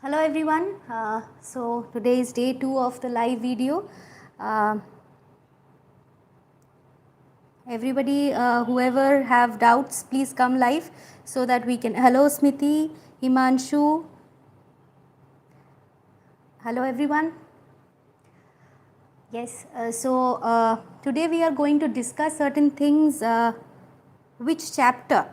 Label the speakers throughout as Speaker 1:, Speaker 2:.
Speaker 1: Hello everyone. So today is day 2 of the live video. Everybody, whoever have doubts, please come live so that we can. Hello Smiti, Himanshu. Hello everyone. Yes. Today we are going to discuss certain things. Which chapter?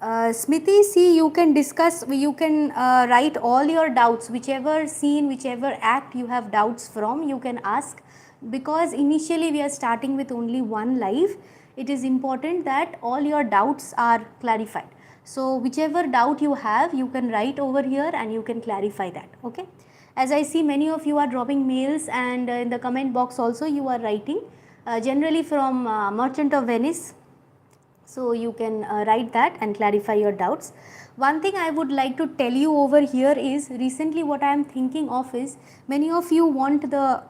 Speaker 1: Smriti, see, you can discuss, you can write all your doubts, whichever scene, whichever act you have doubts from, you can ask, because initially we are starting with only one live. It is important that all your doubts are clarified. So whichever doubt you have, you can write over here and you can clarify that, okay. As I see, many of you are dropping mails, and in the comment box also you are writing, generally from Merchant of Venice. So you can write that and clarify your doubts. One thing I would like to tell you over here is, recently what I am thinking of is, many of you want the,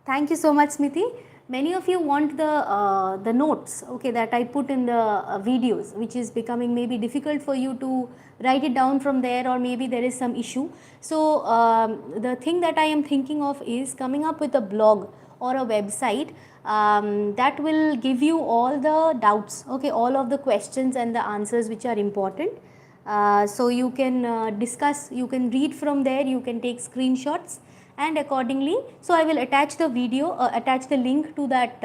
Speaker 1: thank you so much Smiti, many of you want the notes, okay, that I put in the videos, which is becoming maybe difficult for you to write it down from there, or maybe there is some issue. So the thing that I am thinking of is coming up with a blog or a website that will give you all the doubts, okay, all of the questions and the answers which are important. So you can discuss, you can read from there, you can take screenshots, and accordingly, so I will attach the video, attach the link to that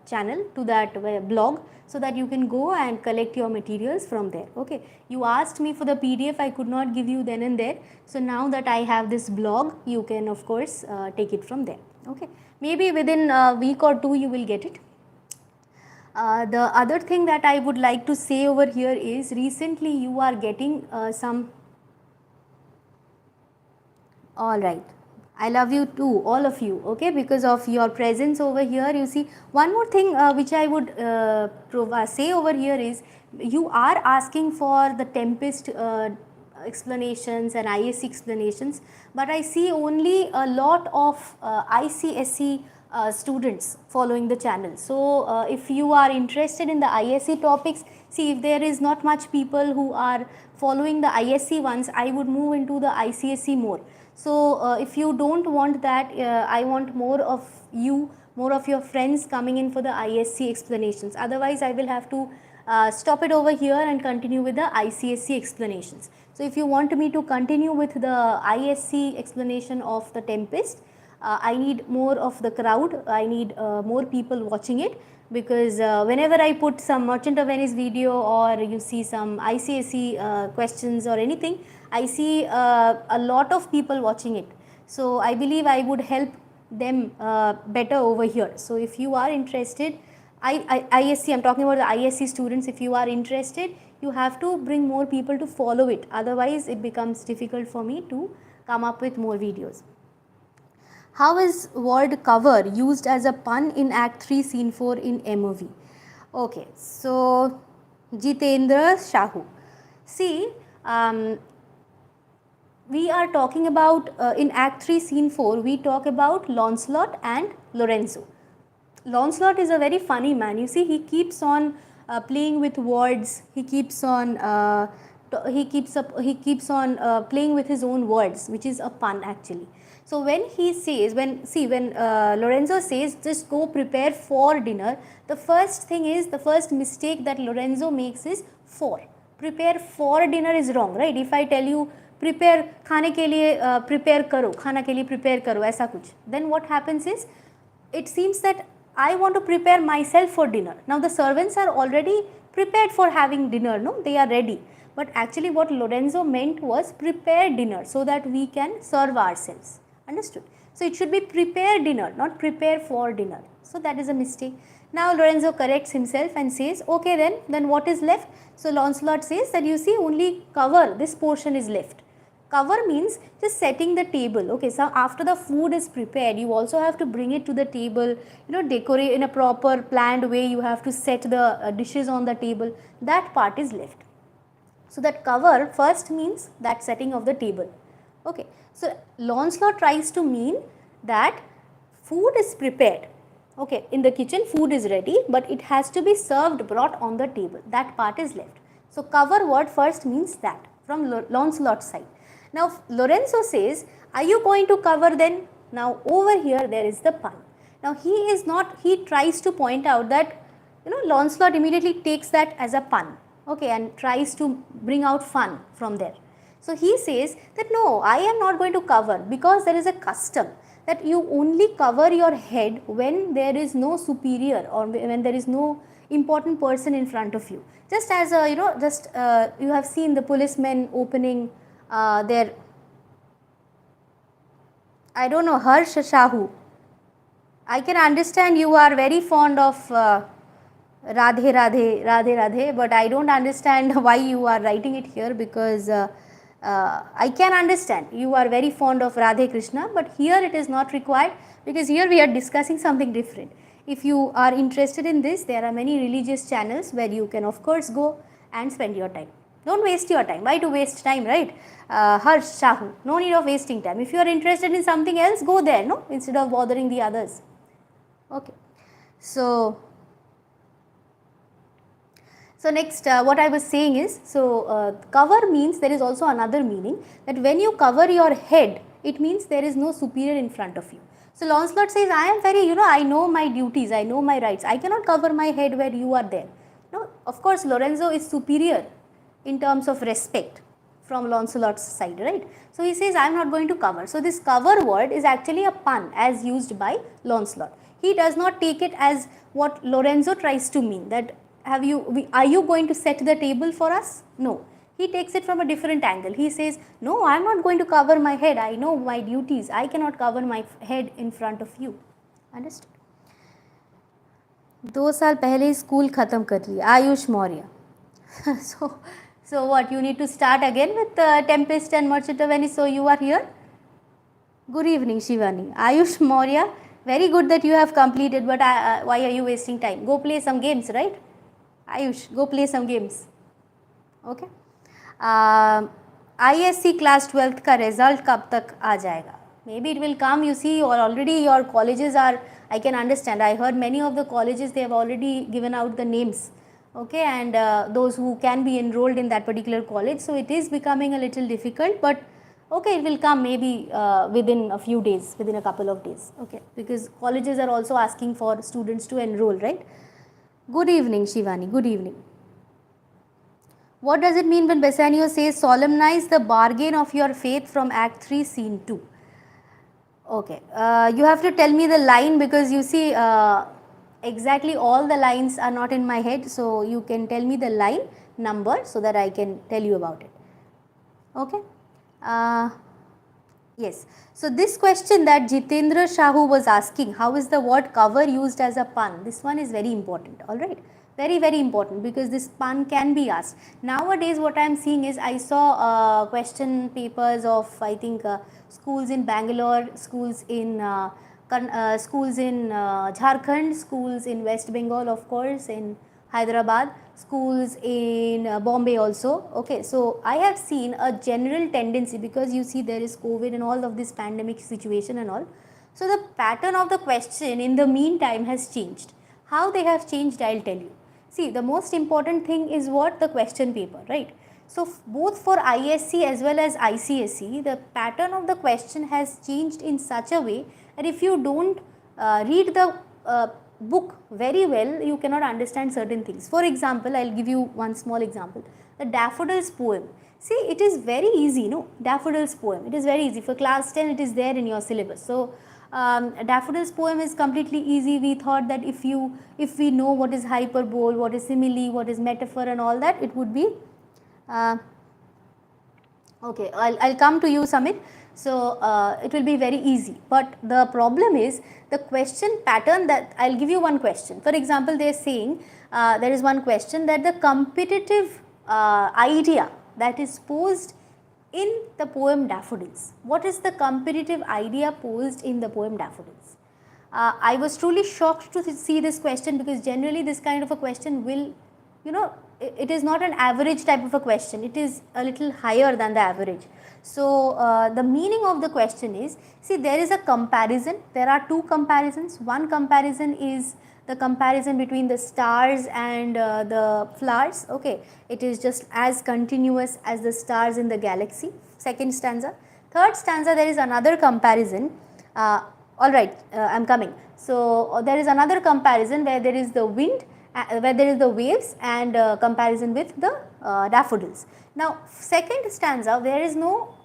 Speaker 1: channel, to that blog, so that you can go and collect your materials from there, okay. You asked me for the PDF, I could not give you then and there, so now that I have this blog, you can of course take it from there, okay. Maybe within a week or two you will get it. The other thing that I would like to say over here is, recently you are getting some, all right, I love you too, all of you, okay, because of your presence over here. You see, one more thing which I would say over here is, you are asking for the Tempest explanations and ISC explanations, but I see only a lot of icse students following the channel. So if you are interested in the ISC topics, see, if there is not much people who are following the ISC ones, I would move into the ICSE more. So if you don't want that, I want more of you, more of your friends coming in for the ISC explanations. Otherwise, I will have to stop it over here and continue with the ICSE explanations. So if you want me to continue with the ISC explanation of the Tempest, I need more of the crowd, I need more people watching it, because whenever I put some Merchant of Venice video, or you see some ICSE questions or anything, I see a lot of people watching it. So I believe I would help them better over here. So if you are interested, ISC, I'm talking about the ISC students, if you are interested, you have to bring more people to follow it. Otherwise, it becomes difficult for me to come up with more videos. How is word cover used as a pun in Act 3, Scene 4 in MOV? Okay, so Jitendra Shahu. See, we are talking about, in Act 3, Scene 4, we talk about Lancelot and Lorenzo. Lancelot is a very funny man. You see, he keeps on playing with words. He keeps on playing with his own words, which is a pun actually. So when he says, when Lorenzo says, just go prepare for dinner, the first thing is, the first mistake that Lorenzo makes is for. Prepare for dinner is wrong, right? If I tell you prepare खाने के लिए prepare करो, खाना के लिए prepare करो, ऐसा कुछ, then what happens is, it seems that I want to prepare myself for dinner. Now the servants are already prepared for having dinner, no? They are ready. But actually what Lorenzo meant was prepare dinner so that we can serve ourselves. Understood? So it should be prepare dinner, not prepare for dinner. So that is a mistake. Now Lorenzo corrects himself and says, okay then what is left? So Lancelot says that, you see, only cover, this portion is left. Cover means just setting the table, okay. So after the food is prepared, you also have to bring it to the table, decorate in a proper planned way, you have to set the dishes on the table. That part is left. So that cover first means that setting of the table, okay. So Lancelot tries to mean that food is prepared, okay, in the kitchen food is ready, but it has to be served, brought on the table. That part is left. So cover word first means that, from Lancelot's side. Now Lorenzo says, are you going to cover then? Now over here there is the pun. Now he tries to point out that, Lancelot immediately takes that as a pun, okay, and tries to bring out fun from there. So he says that no, I am not going to cover, because there is a custom that you only cover your head when there is no superior or when there is no important person in front of you. Just as you have seen the policemen opening their, I don't know, Harsh Shahu. I can understand you are very fond of Radhe Radhe, Radhe Radhe, but I don't understand why you are writing it here, because I can understand you are very fond of Radhe Krishna, but here it is not required, because here we are discussing something different. If you are interested in this, there are many religious channels where you can of course go and spend your time. Don't waste your time. Why to waste time, right? Harsh Shahu, no need of wasting time. If you are interested in something else, go there, no, instead of bothering the others. Okay. So next what I was saying is, cover means there is also another meaning, that when you cover your head, it means there is no superior in front of you. So Lancelot says, I am very, I know my duties, I know my rights, I cannot cover my head where you are there. No, of course Lorenzo is superior in terms of respect from Lancelot's side, right? So he says, I am not going to cover. So this cover word is actually a pun as used by Lancelot. He does not take it as what Lorenzo tries to mean, that are you going to set the table for us? No. He takes it from a different angle. He says, no, I am not going to cover my head. I know my duties. I cannot cover my head in front of you. Understood? 2 साल पहले ही school खत्म कर लिया. Ayush Maurya. So what? You need to start again with Tempest and Merchant of Venice. So you are here. Good evening, Shivani. Ayush Maurya. Very good that you have completed, but why are you wasting time? Go play some games, right? Ayush, go play some games. Okay. ISC class 12th का result कब तक आ जाएगा? Maybe it will come. You see, or already your colleges are, I can understand. I heard many of the colleges, they have already given out the names. Okay, and those who can be enrolled in that particular college. So it is becoming a little difficult, but okay, it will come maybe within a few days, within a couple of days. Okay, because colleges are also asking for students to enroll, right? Good evening, Shivani. Good evening. What does it mean when Bassanio says, solemnize the bargain of your faith from Act 3, Scene 2? Okay, you have to tell me the line, because you see, exactly all the lines are not in my head. So you can tell me the line number so that I can tell you about it. Okay. Yes. So this question that Jitendra Shahu was asking, how is the word cover used as a pun? This one is very important. All right. Very, very important, because this pun can be asked. Nowadays what I am seeing is, I saw question papers of, I think, schools in Bangalore, schools in Jharkhand, schools in West Bengal, of course, in Hyderabad, schools in Bombay also. Okay, so I have seen a general tendency, because you see there is COVID and all of this pandemic situation and all. So the pattern of the question in the meantime has changed. How they have changed, I will tell you. See, the most important thing is what? The question paper, right? So both for ISC as well as ICSE, the pattern of the question has changed in such a way that if you don't read the book very well, you cannot understand certain things. For example, I will give you one small example. The Daffodils Poem. See, it is very easy, no? Daffodils Poem. It is very easy. For class 10, it is there in your syllabus. So Daffodils Poem is completely easy. We thought that if we know what is hyperbole, what is simile, what is metaphor and all that, it would be okay. I'll come to you, Samit. So it will be very easy. But the problem is the question pattern. That I'll give you one question. For example, they are saying there is one question that the competitive idea that is posed in the poem Daffodils. What is the competitive idea posed in the poem Daffodils? I was truly shocked to see this question, because generally this kind of a question will, it is not an average type of a question. It is a little higher than the average. So the meaning of the question is, see, there is a comparison. There are two comparisons. One comparison is the comparison between the stars and the flowers. Okay, it is just as continuous as the stars in the galaxy. second stanza. Third stanza, there is another comparison. Alright, I am coming. So, there is another comparison where there is the wind, where there is the waves, and comparison with the daffodils. Now, second stanza, there is no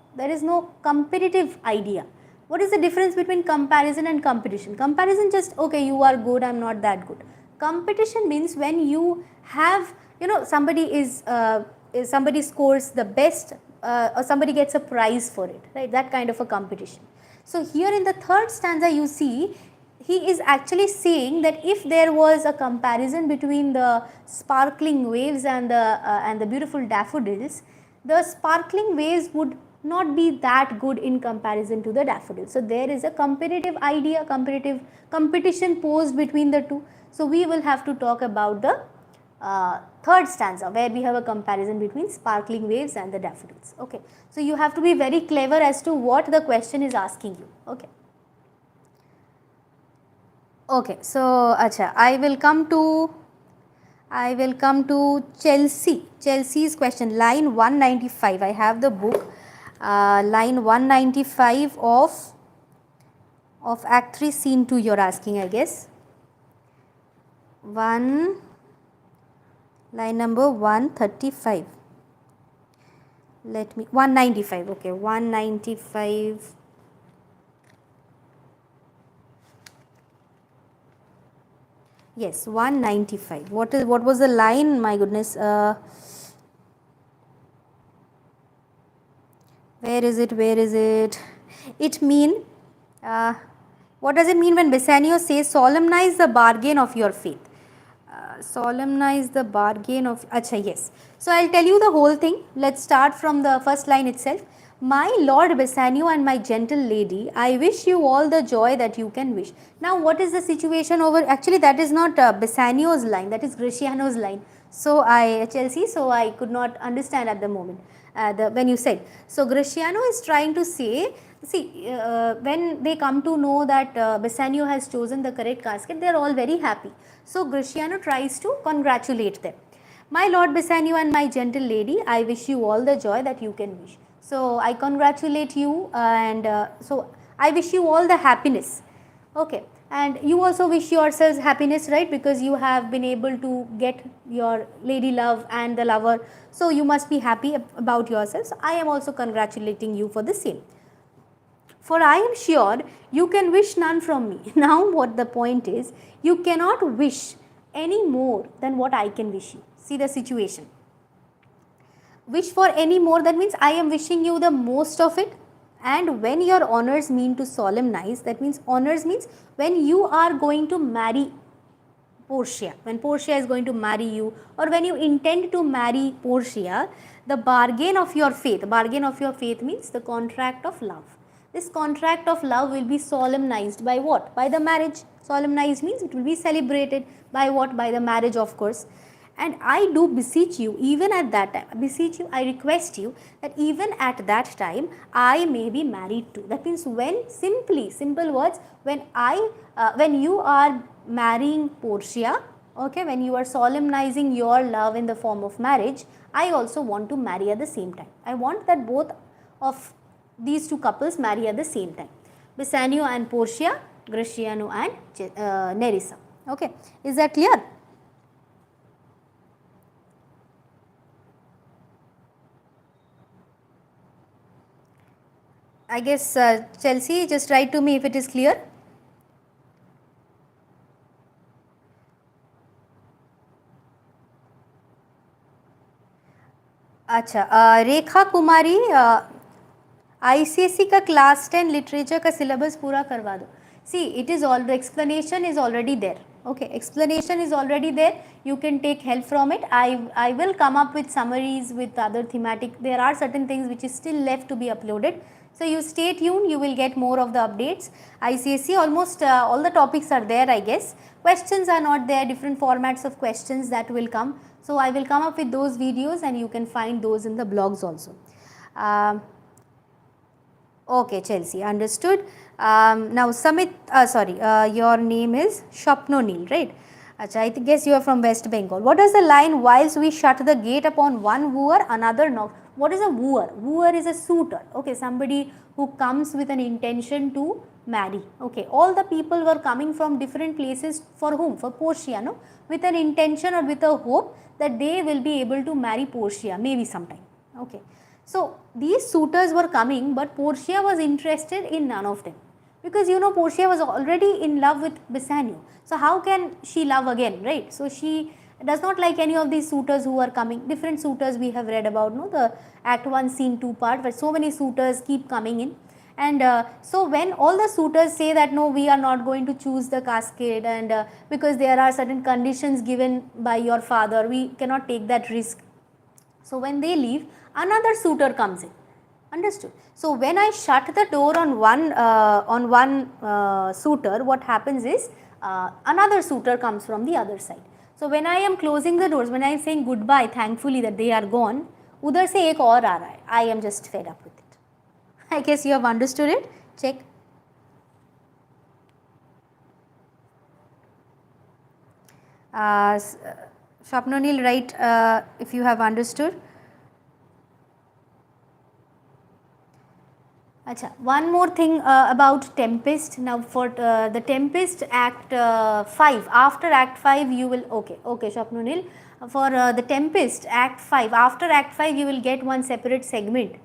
Speaker 1: competitive idea. What is the difference between comparison and competition? Comparison just, okay, you are good, I am not that good. Competition means when you have, somebody somebody scores the best, or somebody gets a prize for it, right? That kind of a competition. So here in the third stanza, you see, he is actually saying that if there was a comparison between the sparkling waves and the beautiful daffodils, the sparkling waves would not be that good in comparison to the daffodils. So there is a competitive idea, competition posed between the two. So we will have to talk about the third stanza, where we have a comparison between sparkling waves and the daffodils. Okay. So you have to be very clever as to what the question is asking you. Okay. Okay. So acha, I will come to Chelsea's question, line 195. I have the book, line 195 of Act 3, Scene 2 you are asking, I guess. Line number 135. 195, okay, 195. Yes, 195. What was the line? My goodness. Where is it? What does it mean when Bassanio says, solemnize the bargain of your faith? Solemnize the bargain of, yes. So I'll tell you the whole thing. Let's start from the first line itself. My Lord Bassanio and my gentle lady, I wish you all the joy that you can wish. Now what is the situation over, actually that is not Bassanio's line, that is Gratiano's line. So Chelsea, so I could not understand at the moment when you said. So Gratiano is trying to say, see, when they come to know that Bassanio has chosen the correct casket, they are all very happy. So Gratiano tries to congratulate them. My Lord Bassanio and my gentle lady, I wish you all the joy that you can wish. So I congratulate you, and so I wish you all the happiness. Okay. And you also wish yourselves happiness, right? Because you have been able to get your lady love and the lover. So you must be happy about yourselves. I am also congratulating you for the same. For I am sure you can wish none from me. Now what the point is, you cannot wish any more than what I can wish you. See the situation. Wish for any more, that means I am wishing you the most of it. And when your honors mean to solemnize, that means honors means when you are going to marry Portia, when Portia is going to marry you, or when you intend to marry Portia, the bargain of your faith means the contract of love. This contract of love will be solemnized by what? By the marriage. Solemnized means it will be celebrated by what? By the marriage, of course. And I do beseech you, even at that time, beseech you, I request you that even at that time, I may be married too. That means when, simple words, when you are marrying Portia, okay, when you are solemnizing your love in the form of marriage, I also want to marry at the same time. I want that both of these two couples marry at the same time. Bassanio and Portia, Gratiano and Nerissa. Okay, is that clear? I guess Chelsea, just write to me if it is clear. अच्छा, रेखा कुमारी, ICSE का class 10 literature का syllabus पूरा करवा दो. See, it is all, the explanation is already there. Okay, explanation is already there. You can take help from it. I will come up with summaries with other thematic. There are certain things which is still left to be uploaded. So you stay tuned, you will get more of the updates. ICSE, almost all the topics are there, I guess. Questions are not there, different formats of questions that will come. So I will come up with those videos and you can find those in the blogs also. Okay, Chelsea, understood. Now Samit, your name is Shapnonil, right? Achha, I guess you are from West Bengal. What is the line, whilst we shut the gate upon one wooer, another knock? What is a wooer? Wooer is a suitor, okay, somebody who comes with an intention to marry. Okay, all the people were coming from different places for whom? For Portia, no? With an intention or with a hope that they will be able to marry Portia maybe sometime. Okay, so these suitors were coming, but Portia was interested in none of them, because you know Portia was already in love with Bassanio. So how can she love again, right? So she does not like any of these suitors who are coming. Different suitors we have read about, no, the act 1 scene 2 part, where so many suitors keep coming in. And so when all the suitors say that no, we are not going to choose the cascade, and because there are certain conditions given by your father, we cannot take that risk. So when they leave, another suitor comes in. Understood? So when I shut the door on one suitor, what happens is another suitor comes from the other side. So when I am closing the doors, when I am saying goodbye, thankfully that they are gone, उधर से एक और आ रहा है. I am just fed up with it. I guess you have understood it. Check. Swapnanil, write if you have understood. Achha, one more thing about Tempest. Now for the Tempest Act 5, after Act 5 you will, okay, Swapnanil, for the Tempest Act 5, after Act 5 you will get one separate segment.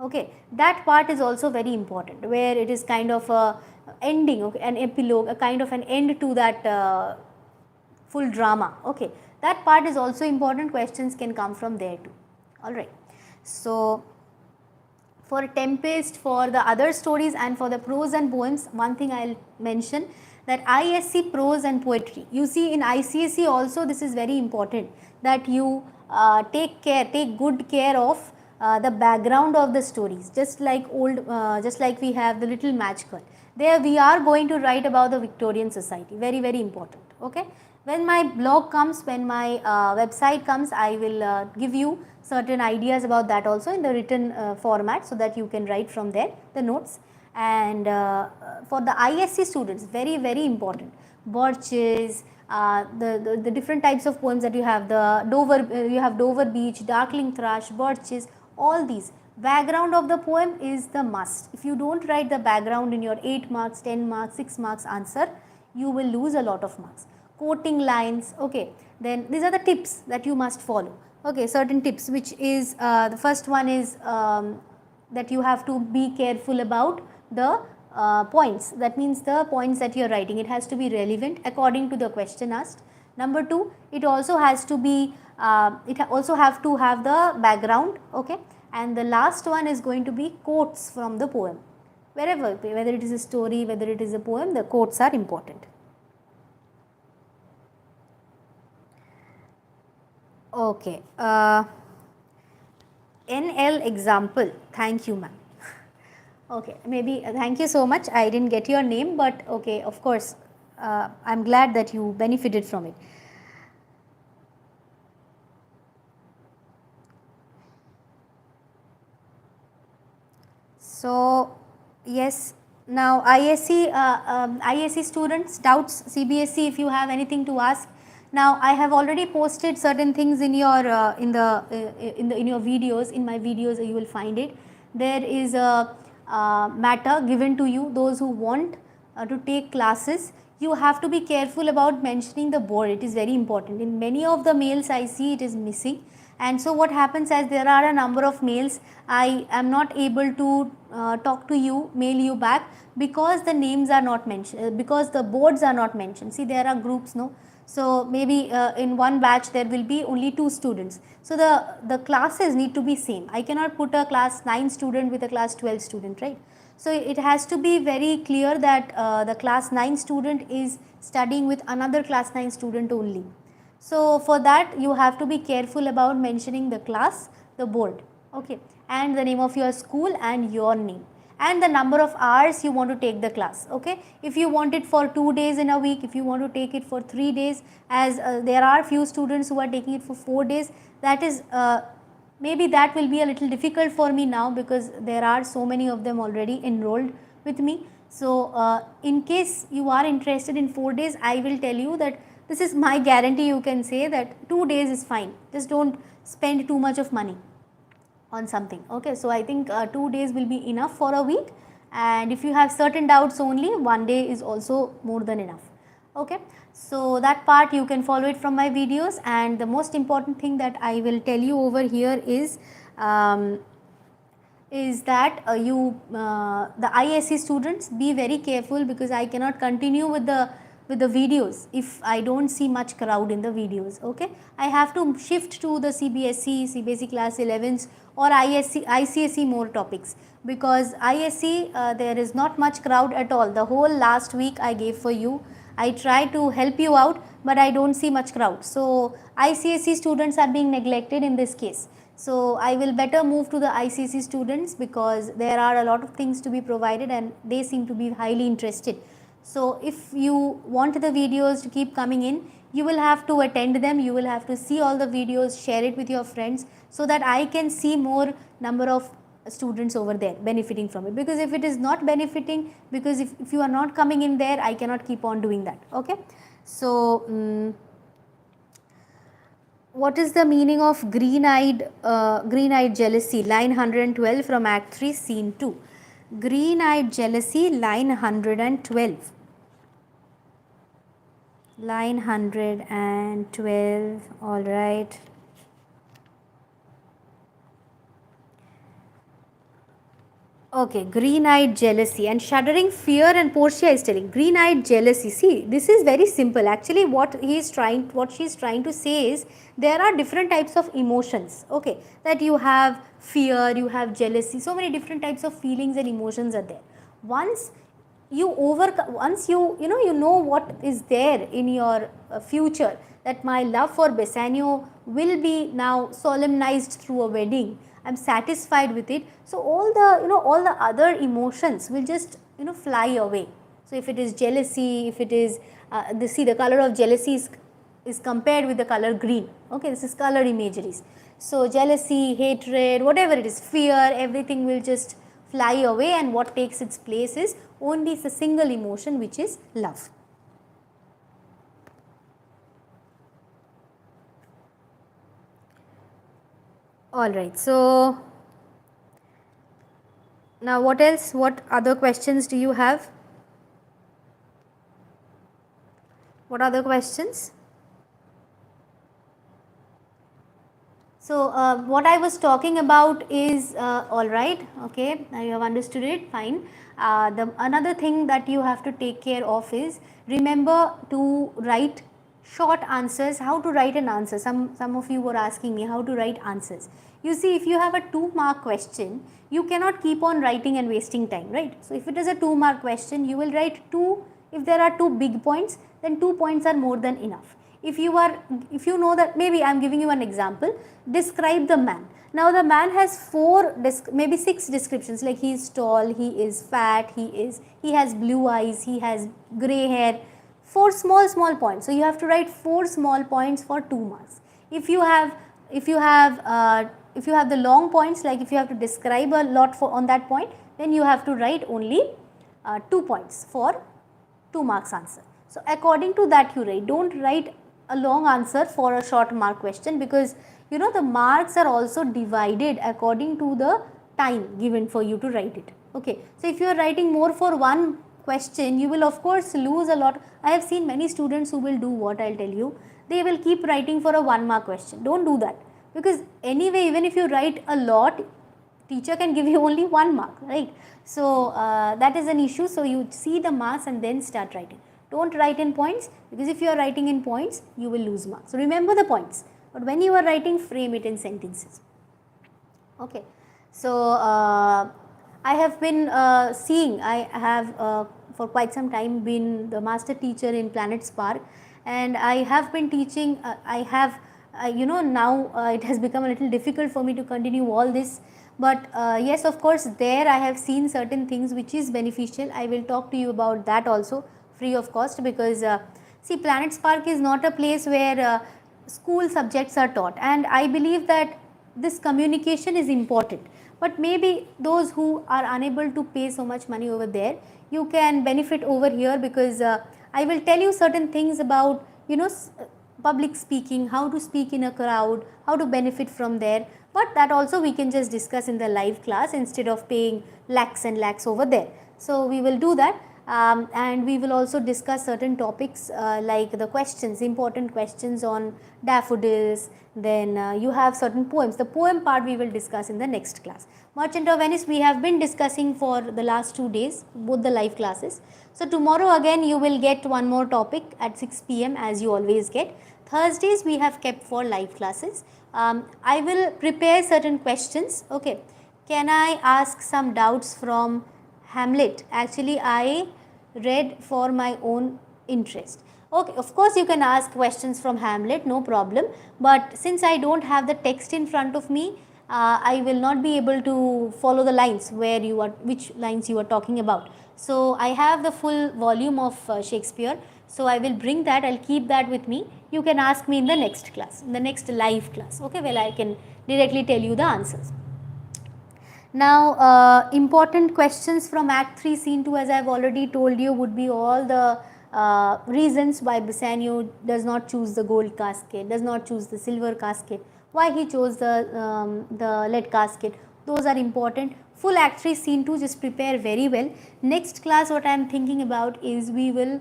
Speaker 1: Okay, that part is also very important, where it is kind of a ending, okay, an epilogue, a kind of an end to that full drama. Okay, that part is also important. Questions can come from there too. All right. So for Tempest, for the other stories, and for the prose and poems, one thing I will mention, that ISC prose and poetry. You see in ICSE also this is very important, that you take good care of the background of the stories, just like we have the Little Match Girl. There we are going to write about the Victorian society, very, very important. Okay. When my blog comes, when my website comes, I will give you certain ideas about that also in the written format, so that you can write from there the notes. And for the ISC students, very, very important, birches, the different types of poems that you have, the Dover Beach, Darkling Thrush, birches, all these. Background of the poem is the must. If you don't write the background in your 8 marks, 10 marks, 6 marks answer, you will lose a lot of marks. Quoting lines, okay, then these are the tips that you must follow. Okay, certain tips, which is the first one is that you have to be careful about the points. That means the points that you are writing, it has to be relevant according to the question asked. Number 2, it also has to be, it also have to have the background, okay. And the last one is going to be quotes from the poem. Wherever, whether it is a story, whether it is a poem, the quotes are important. Okay, NL example, thank you ma'am. Okay, maybe thank you so much, I didn't get your name, but okay, of course, I am glad that you benefited from it. So yes, now ISC students, doubts, CBSE, if you have anything to ask. Now I have already posted certain things in your in your videos. In my videos you will find it. There is a matter given to you, those who want to take classes. You have to be careful about mentioning the board. It is very important. In many of the mails I see it is missing. And so what happens, as there are a number of mails, I am not able to talk to you, mail you back, because the names are not mentioned, because the boards are not mentioned. See, there are groups, no. So maybe in one batch there will be only 2 students. So the classes need to be same. I cannot put a class 9 student with a class 12 student, right. So it has to be very clear that the class 9 student is studying with another class 9 student only. So for that you have to be careful about mentioning the class, the board, okay, and the name of your school and your name, and the number of hours you want to take the class, okay. If you want it for 2 days in a week, if you want to take it for 3 days, as there are few students who are taking it for 4 days, that is maybe that will be a little difficult for me now, because there are so many of them already enrolled with me. So in case you are interested in 4 days, I will tell you that this is my guarantee, you can say that 2 days is fine, just don't spend too much of money. on something. Okay, so I think 2 days will be enough for a week, and if you have certain doubts only, 1 day is also more than enough. Okay, so that part you can follow it from my videos, and the most important thing that I will tell you over here is that the ISC students, be very careful, because I cannot continue with the videos if I don't see much crowd in the videos. Okay, I have to shift to the CBSE class 11s or ICSE more topics, because ISC there is not much crowd at all. The whole last week I gave for you, I try to help you out, but I don't see much crowd. So ICSE students are being neglected in this case. So I will better move to the ICC students, because there are a lot of things to be provided and they seem to be highly interested. So if you want the videos to keep coming in, you will have to attend them, you will have to see all the videos, share it with your friends, so that I can see more number of students over there benefiting from it. Because if it is not benefiting, because if you are not coming in there, I cannot keep on doing that. Okay, so what is the meaning of green-eyed jealousy? Line 112 from Act 3, Scene 2. Green-eyed jealousy, line 112. Line 112, all right. Okay, green-eyed jealousy and shuddering fear, and Portia is telling green-eyed jealousy. See, this is very simple. Actually, what she is trying to say is there are different types of emotions. Okay, that you have fear, you have jealousy. So many different types of feelings and emotions are there. Once you know what is there in your future, that my love for Bassanio will be now solemnized through a wedding. I'm satisfied with it. So all the other emotions will just fly away. So if it is jealousy, if it is the color of jealousy is compared with the color green. Okay, this is color imageries. So jealousy, hatred, whatever it is, fear, everything will just fly away, and what takes its place is only the single emotion, which is love. All right, so now what else? What other questions do you have? What other questions? So what I was talking about is all right. Okay, now you have understood it. Fine. Another thing that you have to take care of is, remember to write short answers. How to write an answer? Some of you were asking me how to write answers. You see, if you have a 2-mark question, you cannot keep on writing and wasting time, right? So if it is a 2-mark question, you will write 2. If there are 2 big points, then 2 points are more than enough. If you know that, maybe I am giving you an example, describe the man. Now the man has 4, maybe 6 descriptions, like he is tall, he is fat, he has blue eyes, he has grey hair, 4 small points. So you have to write 4 small points for 2 marks. If you have the long points, like if you have to describe a lot on that point, then you have to write only 2 points for 2 marks answer. So according to that you write. Don't write a long answer for a short mark question, because the marks are also divided according to the time given for you to write it. Okay, so if you are writing more for one question, you will of course lose a lot. I have seen many students who will do what I'll tell you. They will keep writing for a 1-mark question. Don't do that, because anyway, even if you write a lot, teacher can give you only 1 mark, right? So that is an issue. So you see the marks and then start writing. Don't write in points, because if you are writing in points, you will lose marks. So remember the points, but when you are writing, frame it in sentences. Okay, so I have been seeing, I have for quite some time been the master teacher in Planet Spark, and I have been teaching. Now it has become a little difficult for me to continue all this, but yes, of course, there I have seen certain things which is beneficial. I will talk to you about that also free of cost, because see, Planet Spark is not a place where school subjects are taught, and I believe that this communication is important. But maybe those who are unable to pay so much money over there, you can benefit over here, because I will tell you certain things about public speaking, how to speak in a crowd, how to benefit from there. but that also we can just discuss in the live class instead of paying lakhs and lakhs over there. So we will do that. And we will also discuss certain topics like the questions, important questions on daffodils. Then you have certain poems. The poem part we will discuss in the next class. Merchant of Venice we have been discussing for the last 2 days, both the live classes. So tomorrow again you will get one more topic at 6 p.m. as you always get. Thursdays we have kept for live classes. I will prepare certain questions. Okay, can I ask some doubts from Hamlet? Actually I read for my own interest. Okay, of course you can ask questions from Hamlet, no problem, but since I don't have the text in front of me, I will not be able to follow the lines where you are, which lines you are talking about. So I have the full volume of Shakespeare, so I will bring that, I will keep that with me. You can ask me in the next class, in the next live class, okay, well I can directly tell you the answers. Now important questions from Act 3 Scene 2, as I have already told you, would be all the reasons why Bassanio does not choose the gold casket, does not choose the silver casket, why he chose the lead casket. Those are important. Full Act 3 Scene 2 just prepare very well. Next class what I am thinking about is we will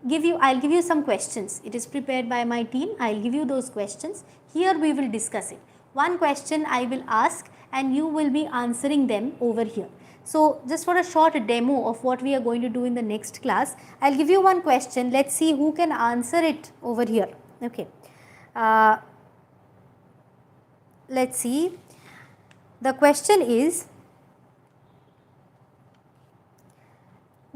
Speaker 1: give you, I will give you some questions. It is prepared by my team. I will give you those questions. Here we will discuss it. One question I will ask and you will be answering them over here. So just for a short demo of what we are going to do in the next class, I will give you one question. Let us see who can answer it over here. Okay. Let us see. The question is,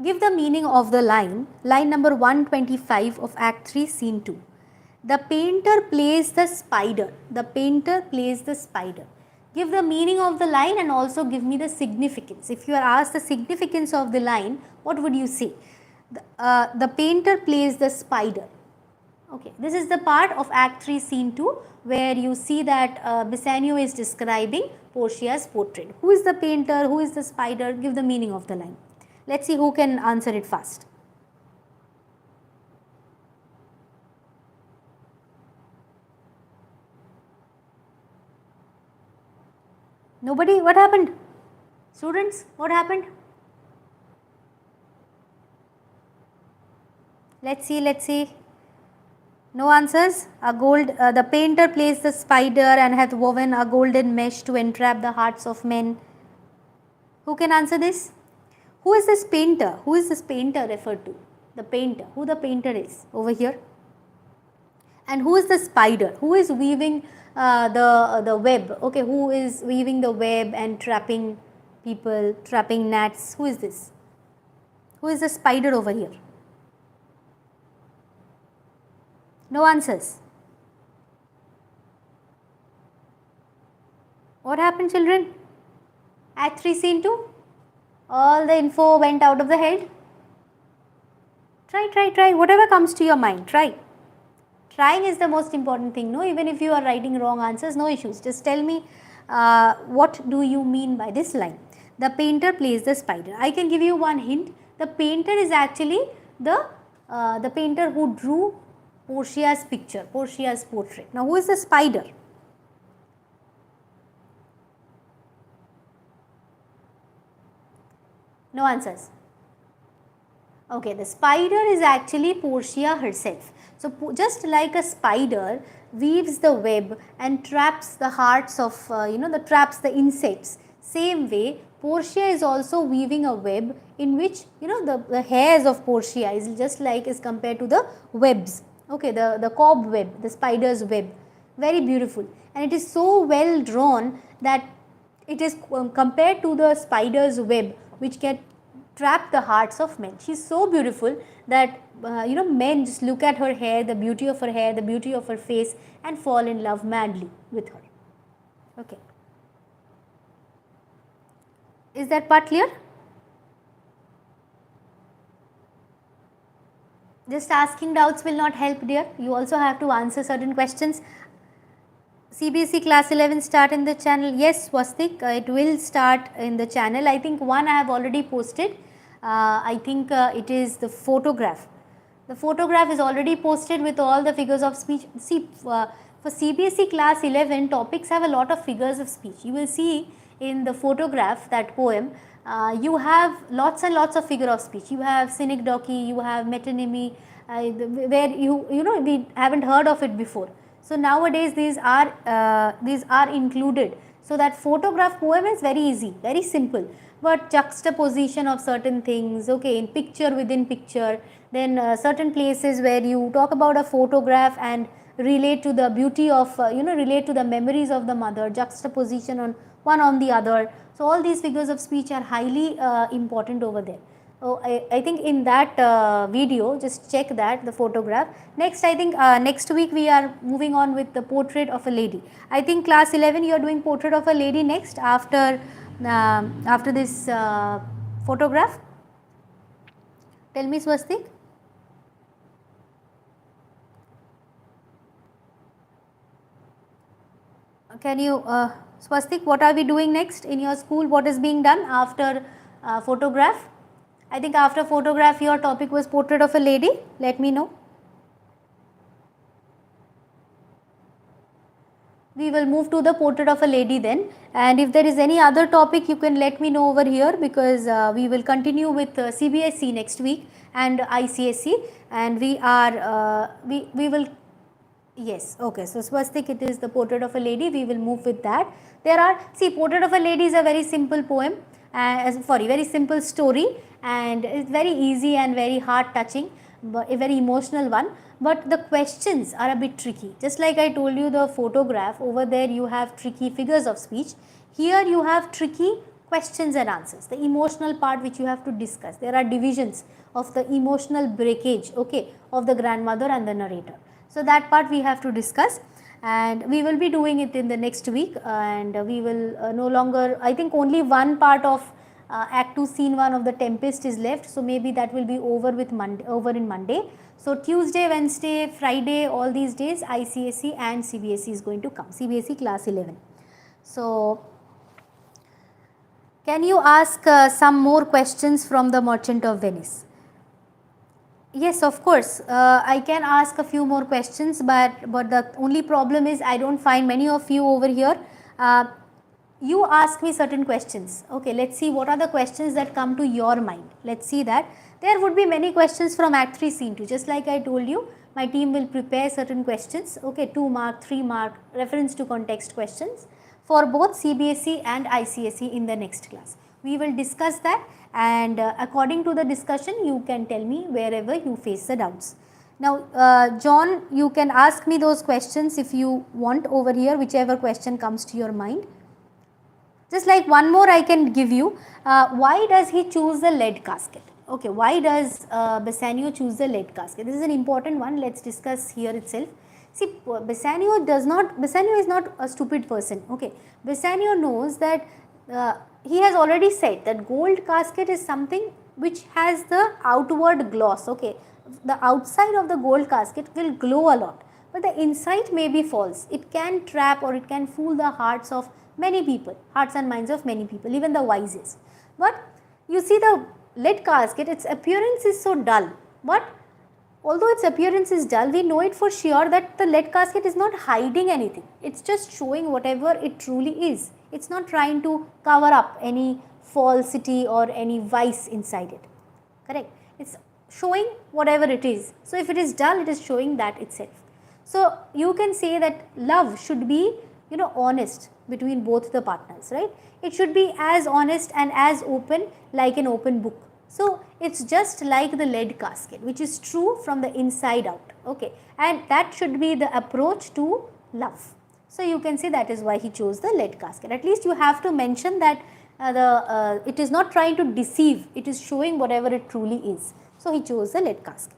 Speaker 1: give the meaning of the line number 125 of Act 3 Scene 2. The painter plays the spider. The painter plays the spider. Give the meaning of the line and also give me the significance. If you are asked the significance of the line, what would you say? The painter plays the spider. Okay, this is the part of Act 3 Scene 2 where you see that Bassanio is describing Portia's portrait. Who is the painter? Who is the spider? Give the meaning of the line. Let's see who can answer it fast. Nobody? What happened? Students, what happened? Let's see. No answers? The painter plays the spider and hath woven a golden mesh to entrap the hearts of men. Who can answer this? Who is this painter? Who is this painter referred to? The painter. Who the painter is over here? And who is the spider? Who is weaving the web? Okay, who is weaving the web and trapping people, trapping gnats? Who is this? Who is the spider over here? No answers. What happened, children? Act 3 Scene 2? All the info went out of the head? Try. Whatever comes to your mind, try. Trying is the most important thing, no? Even if you are writing wrong answers, no issues. Just tell me what do you mean by this line. The painter plays the spider. I can give you one hint. The painter is actually the painter who drew Portia's picture, Portia's portrait. Now who is the spider? No answers. Okay, the spider is actually Portia herself. So just like a spider weaves the web and traps the hearts of, traps the insects, same way Portia is also weaving a web in which, the hairs of Portia is just like is compared to the webs. Okay, the cobweb, the spider's web, very beautiful, and it is so well drawn that it is compared to the spider's web which can trap the hearts of men. She is so beautiful that men just look at her hair, the beauty of her face, and fall in love madly with her. Okay. Is that part clear? Just asking doubts will not help, dear. You also have to answer certain questions. CBSE class 11 start in the channel. Yes, Swastik, it will start in the channel. I think one I have already posted. I think it is the photograph. The photograph is already posted with all the figures of speech. See, For CBSE class 11, topics have a lot of figures of speech. You will see in the photograph, that poem, you have lots and lots of figure of speech. You have synecdoche, you have metonymy, where you know we haven't heard of it before. So nowadays these are included. So that photograph poem is very easy, very simple, but juxtaposition of certain things, okay, in picture within picture, then certain places where you talk about a photograph and relate to the beauty of, relate to the memories of the mother, juxtaposition on one on the other. So all these figures of speech are highly important over there. So I think in that video, just check that, the photograph. Next, I think next week we are moving on with the portrait of a lady. I think class 11 you are doing portrait of a lady next after this photograph. Tell me, Swastik. Can you, Swastik, what are we doing next in your school? What is being done after photograph? I think after photograph your topic was portrait of a lady. Let me know. We will move to the portrait of a lady then, and if there is any other topic you can let me know over here, because we will continue with CBSE next week and ICSE, and we are we will, yes, okay. So Swastik, it is the portrait of a lady. We will move with that. There are, see, portrait of a lady is a very simple poem, very simple story, and it's very easy and very heart touching, but a very emotional one. But the questions are a bit tricky. Just like I told you, the photograph over there you have tricky figures of speech. Here you have tricky questions and answers, the emotional part which you have to discuss. There are divisions of the emotional breakage, okay, of the grandmother and the narrator. So that part we have to discuss, and we will be doing it in the next week, and we will no longer, I think only one part of Act 2 Scene 1 of the Tempest is left. So maybe that will be over with over in Monday. So Tuesday, Wednesday, Friday, all these days ICSE and CBSE is going to come, CBSE class 11. So can you ask some more questions from the Merchant of Venice? Yes, of course, I can ask a few more questions, but the only problem is I don't find many of you over here. You ask me certain questions. Okay, let's see what are the questions that come to your mind. Let's see that. There would be many questions from Act 3 Scene 2. Just like I told you, my team will prepare certain questions, okay, 2 mark, 3 mark, reference to context questions for both CBSE and ICSE in the next class. We will discuss that, and according to the discussion you can tell me wherever you face the doubts. Now John, you can ask me those questions if you want over here, whichever question comes to your mind. Just like one more I can give you, why does he choose the lead casket? Okay, why does Bassanio choose the lead casket? This is an important one, let's discuss here itself. See, Bassanio is not a stupid person, okay. Bassanio knows that he has already said that gold casket is something which has the outward gloss, okay. The outside of the gold casket will glow a lot, but the inside may be false. It can trap or it can fool the hearts of many people, hearts and minds of many people, even the wisest. But you see, the lead casket, its appearance is so dull, but although its appearance is dull, we know it for sure that the lead casket is not hiding anything. It's just showing whatever it truly is. It's not trying to cover up any falsity or any vice inside it, correct? It's showing whatever it is. So if it is dull, it is showing that itself. So you can say that love should be, honest between both the partners, right? It should be as honest and as open like an open book. So it's just like the lead casket, which is true from the inside out, okay, and that should be the approach to love. So you can say that is why he chose the lead casket. At least you have to mention that it is not trying to deceive, it is showing whatever it truly is. So he chose the lead casket.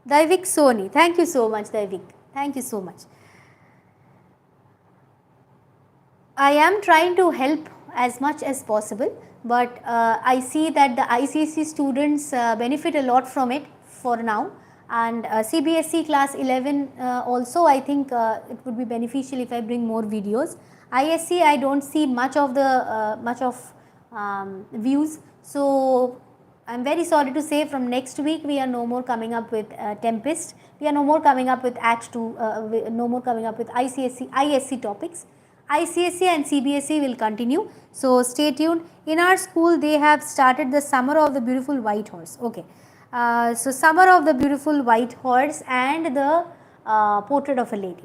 Speaker 1: Daivik Soni, thank you so much, Daivik, thank you so much. I am trying to help as much as possible, but I see that the ICSE students benefit a lot from it for now, and CBSE class 11 also I think it would be beneficial if I bring more videos. ISC I don't see much of the views, so I'm very sorry to say from next week we are no more coming up with Tempest. We are no more coming up with Act 2, no more coming up with ISC topics. ICSE and CBSE will continue. So stay tuned. In our school they have started the Summer of the Beautiful White Horse. Okay. So Summer of the Beautiful White Horse and the Portrait of a Lady.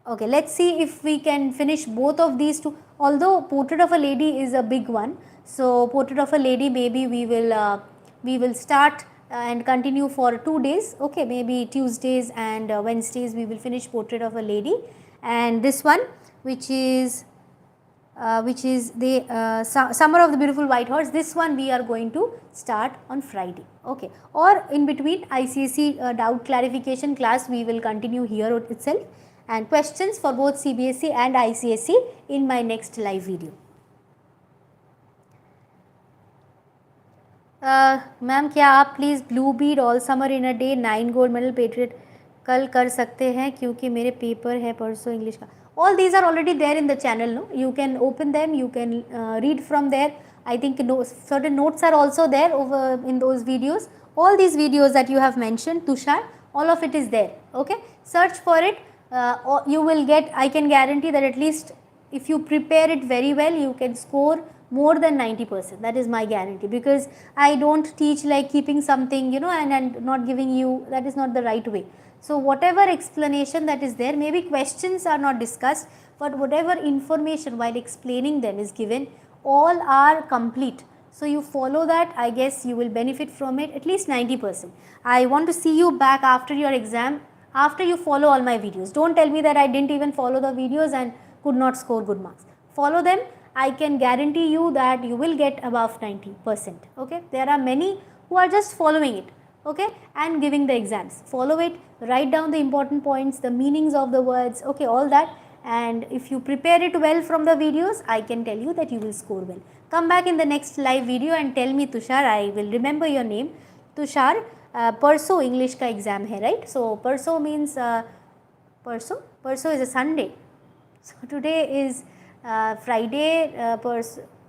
Speaker 1: Okay, let's see if we can finish both of these two. Although Portrait of a Lady is a big one, so Portrait of a Lady maybe we will start and continue for 2 days. Okay, maybe Tuesdays and Wednesdays we will finish Portrait of a Lady, and this one which is the Summer of the Beautiful White Horse, this one we are going to start on Friday. Okay, or in between ICSE doubt clarification class we will continue here itself, and questions for both CBSE and ICSE in my next live video. Ma'am क्या आप please blue Beed all summer in a day 9 gold medal patriot कल कर सकते हैं क्योंकि मेरे paper है परसों इंग्लिश का. All these are already there in the channel, no? You can open them, you can read from there. I think certain notes are also there over in those videos. All these videos that you have mentioned, Tushar, all of it is there. Okay, search for it. You will get, I can guarantee that at least if you prepare it very well, you can score more than 90%. That is my guarantee, because I don't teach like keeping something, and not giving you, that is not the right way. So whatever explanation that is there, maybe questions are not discussed, but whatever information while explaining them is given, all are complete. So you follow that, I guess you will benefit from it at least 90%. I want to see you back after your exam, after you follow all my videos. Don't tell me that I didn't even follow the videos and could not score good marks. Follow them. I can guarantee you that you will get above 90%. Okay, there are many who are just following it, okay, and giving the exams. Follow it, write down the important points, the meanings of the words, okay, all that, and if you prepare it well from the videos, I can tell you that you will score well. Come back in the next live video and tell me, Tushar, I will remember your name, Tushar, परसों English का exam है, right? सो परसों means परसों is a Sunday, so today is Friday,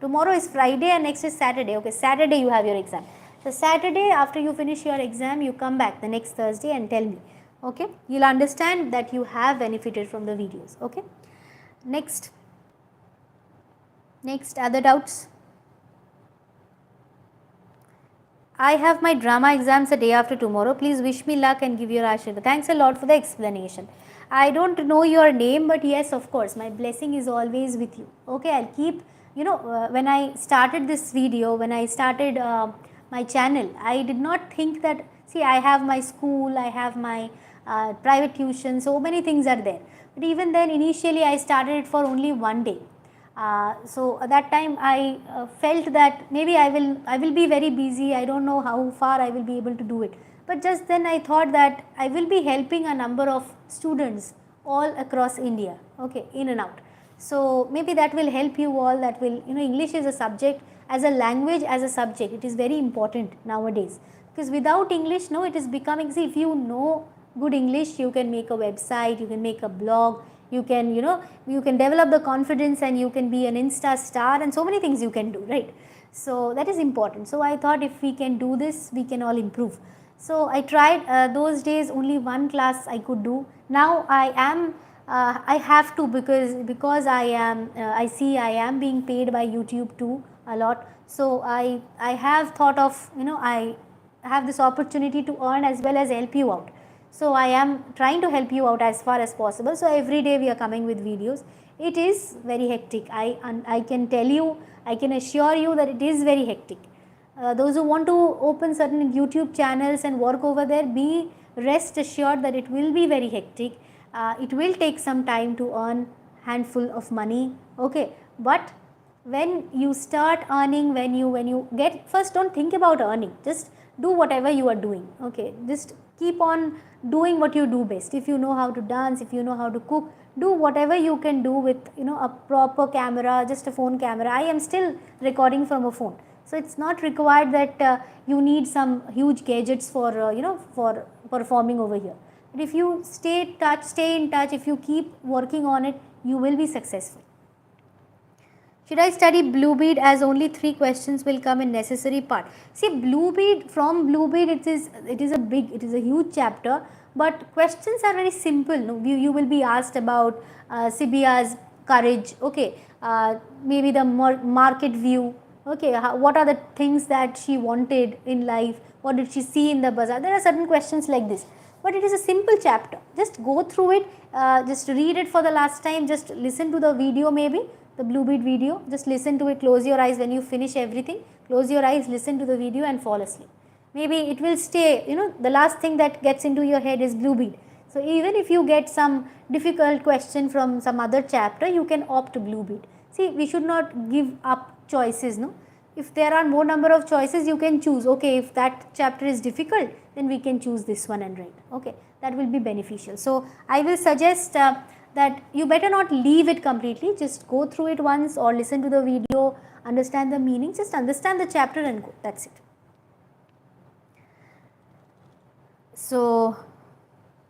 Speaker 1: tomorrow is Friday and next is Saturday. Okay, Saturday you have your exam. So Saturday after you finish your exam, you come back the next Thursday and tell me. Okay, you'll understand that you have benefited from the videos. Okay, next other doubts? I have my drama exams a day after tomorrow. Please wish me luck and give your ashirvad. Thanks a lot for the explanation. I don't know your name, but yes, of course, my blessing is always with you. Okay, I'll keep, when I started this video, when I started my channel, I did not think that, see, I have my school, I have my private tuition, so many things are there. But even then, initially, I started it for only one day. So at that time I felt that maybe I will be very busy, I don't know how far I will be able to do it. But just then I thought that I will be helping a number of students all across India, okay, in and out. So maybe that will help you all, that will, English is a subject, as a language, as a subject, it is very important nowadays. Because without English, no, it is becoming, see, if you know good English, you can make a website, you can make a blog, you can, you can develop the confidence and you can be an Insta star and so many things you can do, right? So that is important. So I thought if we can do this, we can all improve. So I tried those days, only one class I could do. Now I have to, because I see I am being paid by YouTube too a lot. So I have thought of, I have this opportunity to earn as well as help you out. So I am trying to help you out as far as possible. So every day we are coming with videos. It is very hectic. I can tell you, I can assure you that it is very hectic. Those who want to open certain YouTube channels and work over there, be rest assured that it will be very hectic. It will take some time to earn handful of money. Okay, but when you start earning, when you get, first don't think about earning. Just do whatever you are doing. Okay, just keep on doing what you do best. If you know how to dance, if you know how to cook, do whatever you can do with a proper camera, just a phone camera. I am still recording from a phone, so it's not required that you need some huge gadgets for for performing over here. But if you stay in touch, if you keep working on it, you will be successful. Should I study blue bead as only 3 questions will come in necessary part? See, blue bead, from blue bead it is a huge chapter, but questions are very simple. No? You will be asked about Sibia's courage, okay, maybe the market view, okay, what are the things that she wanted in life, what did she see in the bazaar. There are certain questions like this, but it is a simple chapter. Just go through it, just read it for the last time, just listen to the video, maybe the blue bead video, just listen to it, close your eyes when you finish everything, close your eyes, listen to the video and fall asleep. Maybe it will stay, the last thing that gets into your head is blue bead. So even if you get some difficult question from some other chapter, you can opt blue bead. See, we should not give up choices, no. If there are more number of choices, you can choose, okay, if that chapter is difficult, then we can choose this one and write, okay, that will be beneficial. So I will suggest that you better not leave it completely, just go through it once or listen to the video, understand the meaning, just understand the chapter and go, that's it. So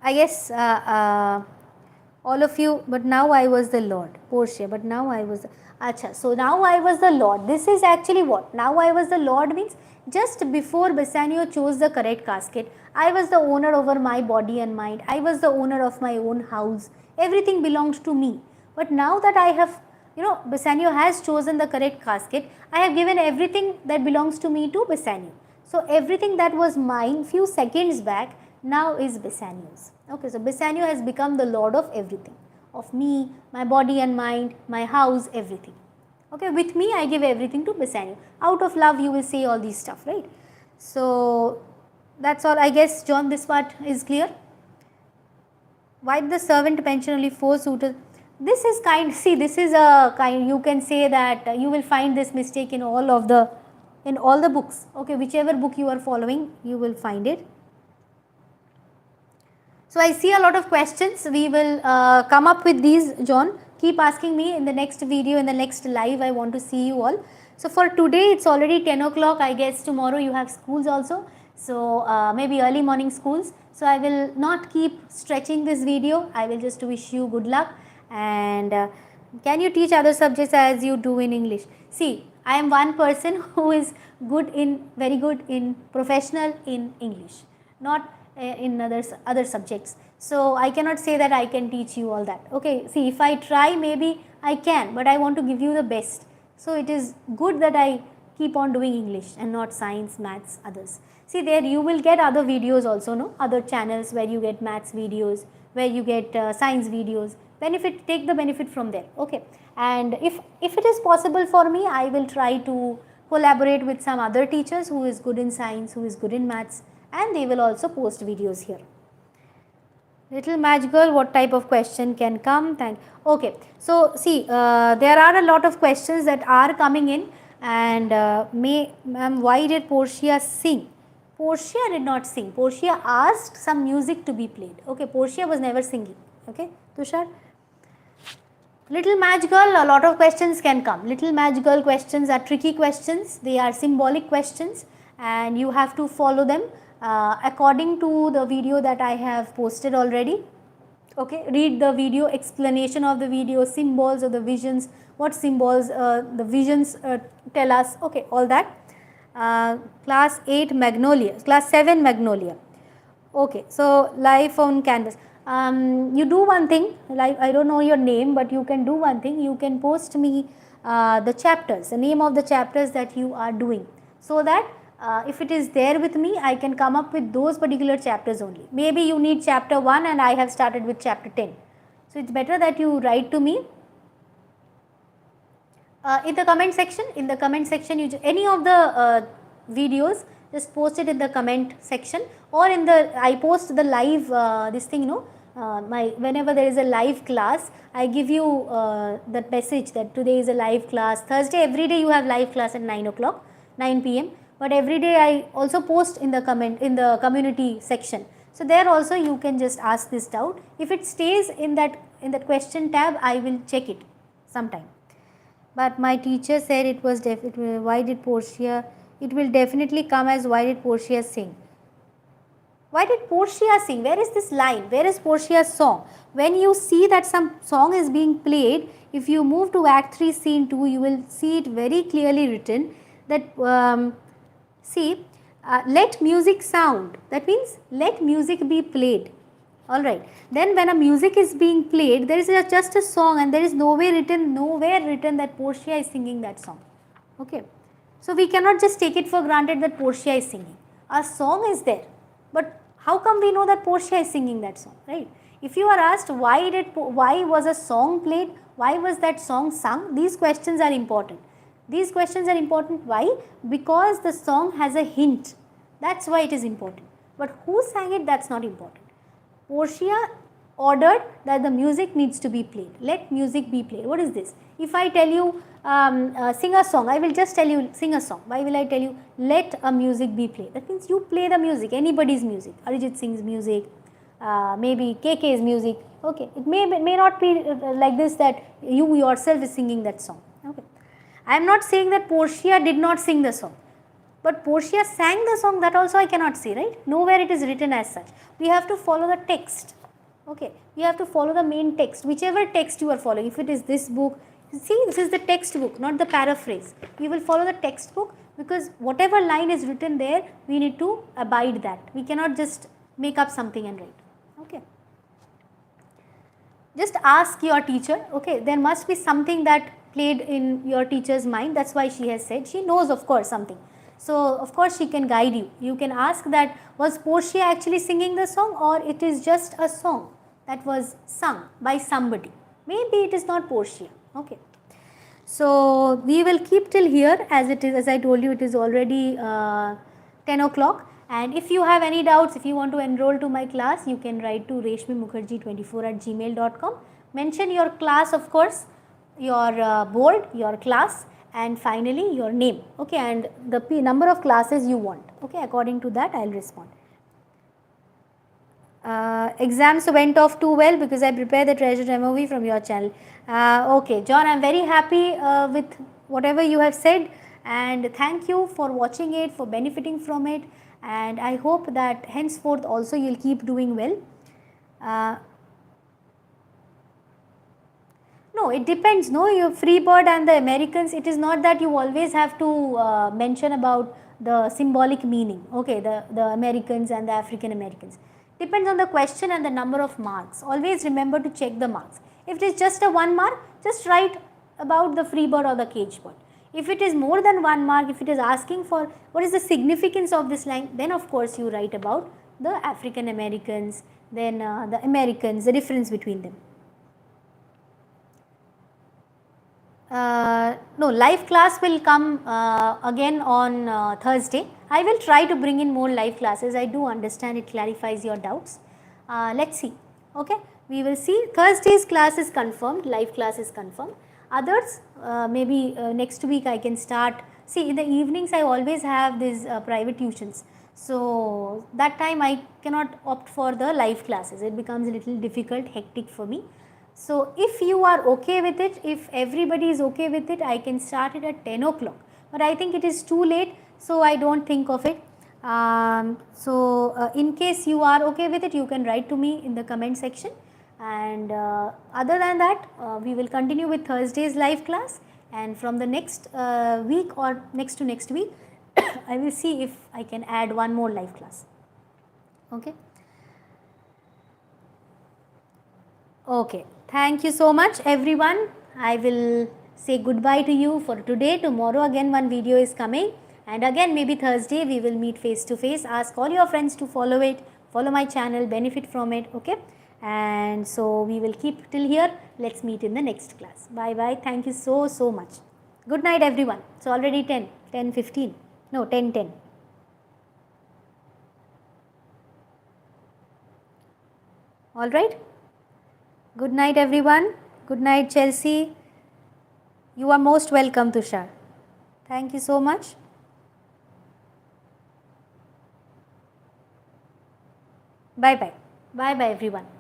Speaker 1: I guess all of you, but now I was the Lord, Portia, but now I was, acha, so now I was the Lord. This is actually what? Now I was the Lord means just before Bassanio chose the correct casket, I was the owner over my body and mind. I was the owner of my own house. Everything belonged to me. But now that I have, Bassanio has chosen the correct casket, I have given everything that belongs to me to Bassanio. So everything that was mine few seconds back now is Bassanio's. Okay, so Bassanio has become the Lord of everything, of me, my body and mind, my house, everything. Okay, with me I give everything to Bassanio. Out of love you will say all these stuff, right? So that's all. I guess, John, this part is clear. Why did the servant mention only 4 suitors? This is kind, see, this is a kind, you can say that you will find this mistake in all the books. Okay, whichever book you are following, you will find it. So I see a lot of questions. We will come up with these, John. Keep asking me in the next video, in the next live. I want to see you all. So for today, it's already 10 o'clock. I guess tomorrow you have schools also. So maybe early morning schools. So I will not keep stretching this video. I will just wish you good luck. And can you teach other subjects as you do in English? See, I am one person who is very good in professional in English, not in other subjects. So I cannot say that I can teach you all that. Okay, see, if I try, maybe I can, but I want to give you the best. So it is good that I keep on doing English and not science, maths, others. See, there you will get other videos also, no? Other channels where you get maths videos, where you get science videos. Take the benefit from there. Okay, and if it is possible for me, I will try to collaborate with some other teachers who is good in science, who is good in maths, and they will also post videos here. Little match girl, what type of question can come? Okay, so see, there are a lot of questions that are coming in, and ma'am, why did Portia sing? Portia did not sing. Portia asked some music to be played. Okay, Portia was never singing. Okay, Tushar. Little match girl, a lot of questions can come. Little match girl questions are tricky questions. They are symbolic questions, and you have to follow them according to the video that I have posted already. Okay, read the video, explanation of the video, symbols of the visions, what symbols the visions tell us. Okay, all that. Class 8 Magnolia, class 7 Magnolia. Okay, so life on canvas. You do one thing, like I don't know your name, but you can do one thing. You can post me the chapters, the name of the chapters that you are doing, so that if it is there with me, I can come up with those particular chapters only. Maybe you need chapter 1 and I have started with chapter 10. So it's better that you write to me in the comment section. In the comment section, any of the videos, just post it in the comment section, or in the, I post the live this thing, whenever there is a live class, I give you that message that today is a live class. Thursday, every day you have live class at 9 o'clock, 9 p.m. But every day I also post in the community section. So there also you can just ask this doubt. If it stays in that question tab, I will check it sometime. But my teacher said it was why did Portia, it will definitely come as why did Portia sing. Why did Portia sing? Where is this line? Where is Portia's song? When you see that some song is being played, if you move to Act 3 Scene 2, you will see it very clearly written that, see, let music sound. That means let music be played. Alright. Then when a music is being played, there is just a song and there is nowhere written that Portia is singing that song. Okay. So we cannot just take it for granted that Portia is singing. A song is there. But how come we know that Portia is singing that song, right? If you are asked why was a song played, why was that song sung, these questions are important. These questions are important. Why? Because the song has a hint. That's why it is important. But who sang it, that's not important. Portia ordered that the music needs to be played. Let music be played. What is this? If I tell you sing a song, I will just tell you sing a song. Why will I tell you let a music be played? That means you play the music, anybody's music. Arijit Singh's music, maybe KK's music. Okay, it may not be like this that you yourself is singing that song. Okay, I am not saying that Portia did not sing the song. But Portia sang the song, that also I cannot say, right? Nowhere it is written as such. We have to follow the text. Okay, we have to follow the main text, whichever text you are following. If it is this book, see, this is the textbook, not the paraphrase. We will follow the textbook because whatever line is written there, we need to abide that. We cannot just make up something and write. Okay. Just ask your teacher. Okay, there must be something that played in your teacher's mind. That's why she has said. She knows, of course, something. So, of course, she can guide you. You can ask that, was Portia actually singing the song or it is just a song that was sung by somebody? Maybe it is not Portia. Okay. So, we will keep till here as it is, as I told you, it is already 10 o'clock. And if you have any doubts, if you want to enroll to my class, you can write to reshmimukherjee24@gmail.com. Mention your class, of course, your board, your class, and finally your name, okay, and the number of classes you want, okay, according to that I will respond. Exams went off too well because I prepared the treasured MOV from your channel. Okay, John, I am very happy with whatever you have said, and thank you for watching it, for benefiting from it, and I hope that henceforth also you will keep doing well. No, it depends. No, you Freebird and the Americans, it is not that you always have to mention about the symbolic meaning, okay, the Americans and the African Americans. Depends on the question and the number of marks. Always remember to check the marks. If it is just a 1 mark, just write about the Freebird or the cage bird. If it is more than 1 mark, if it is asking for what is the significance of this line, then of course you write about the African Americans, then the Americans, the difference between them. No, live class will come again on Thursday. I will try to bring in more live classes. I do understand it clarifies your doubts. Let's see. Okay, we will see. Thursday's class is confirmed, live class is confirmed. Others, maybe next week I can start. See, in the evenings I always have these private tuitions. So, that time I cannot opt for the live classes. It becomes a little difficult, hectic for me. So, if you are okay with it, if everybody is okay with it, I can start it at 10 o'clock. But I think it is too late, so I do not think of it. In case you are okay with it, you can write to me in the comment section. And other than that, we will continue with Thursday's live class. And from the next week or next to next week, I will see if I can add one more live class. Okay. Okay. Thank you so much everyone. I will say goodbye to you for today. Tomorrow again one video is coming, and again maybe Thursday we will meet face to face. Ask all your friends to follow it, follow my channel, benefit from it, okay? And so we will keep till here. Let's meet in the next class. Bye bye. Thank you so much. Good night everyone. It's already 10:15. No, 10:10. All right. Good night everyone. Good night Chelsea. You are most welcome, Tushar. Thank you so much. Bye bye. Bye bye everyone.